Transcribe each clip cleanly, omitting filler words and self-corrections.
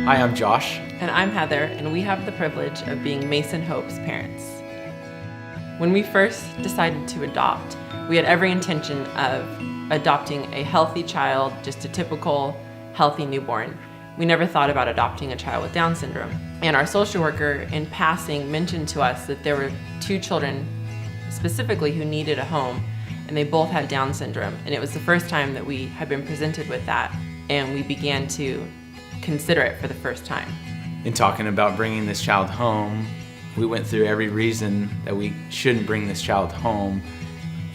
Hi, I'm Josh. And I'm Heather, and we have the privilege of being Mason Hope's parents. When we first decided to adopt, we had every intention of adopting a healthy child, just a typical healthy newborn. We never thought about adopting a child with Down syndrome. And our social worker, in passing, mentioned to us that there were 2 children specifically who needed a home, and they both had Down syndrome. And it was the first time that we had been presented with that, and we began to consider it for the first time. In talking about bringing this child home, we went through every reason that we shouldn't bring this child home,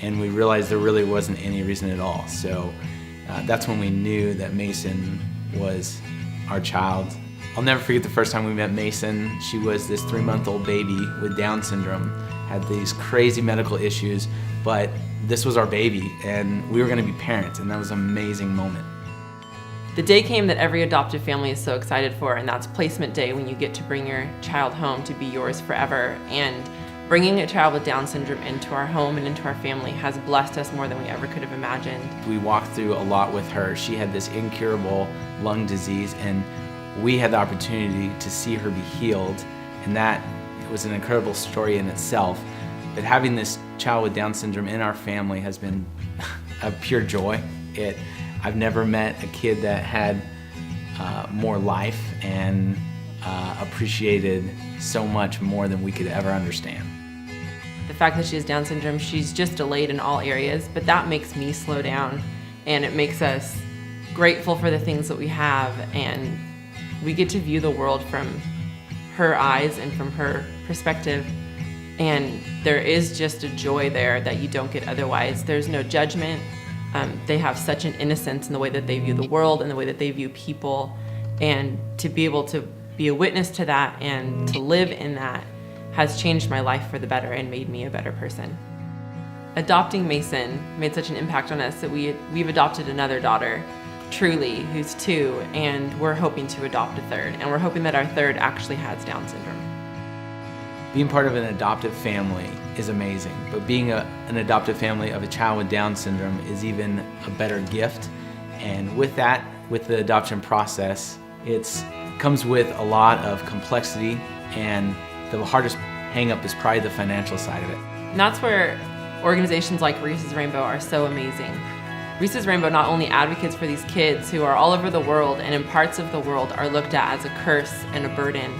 and we realized there really wasn't any reason at all. So that's when we knew that Mason was our child. I'll never forget the first time we met Mason. She was this 3-month-old baby with Down syndrome, had these crazy medical issues, but this was our baby, and we were gonna be parents, and that was an amazing moment. The day came that every adoptive family is so excited for, and that's placement day, when you get to bring your child home to be yours forever. And bringing a child with Down syndrome into our home and into our family has blessed us more than we ever could have imagined. We walked through a lot with her. She had this incurable lung disease, and we had the opportunity to see her be healed, and that was an incredible story in itself. But having this child with Down syndrome in our family has been a pure joy. I've never met a kid that had more life and appreciated so much more than we could ever understand. The fact that she has Down syndrome, she's just delayed in all areas, but that makes me slow down, and it makes us grateful for the things that we have, and we get to view the world from her eyes and from her perspective, and there is just a joy there that you don't get otherwise. There's no judgment. They have such an innocence in the way that they view the world and the way that they view people, and to be able to be a witness to that and to live in that has changed my life for the better and made me a better person. Adopting Mason made such an impact on us that we've adopted another daughter, Truly, who's 2, and we're hoping to adopt a 3rd, and we're hoping that our 3rd actually has Down syndrome. Being part of an adoptive family is amazing, but being an adoptive family of a child with Down syndrome is even a better gift. And with that, with the adoption process, it comes with a lot of complexity, and the hardest hang-up is probably the financial side of it. And that's where organizations like Reese's Rainbow are so amazing. Reese's Rainbow not only advocates for these kids who are all over the world and in parts of the world are looked at as a curse and a burden.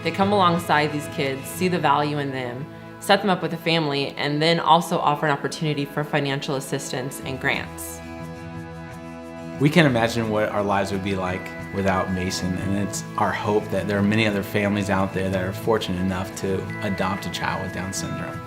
They come alongside these kids, see the value in them, set them up with a family, and then also offer an opportunity for financial assistance and grants. We can't imagine what our lives would be like without Mason, and it's our hope that there are many other families out there that are fortunate enough to adopt a child with Down syndrome.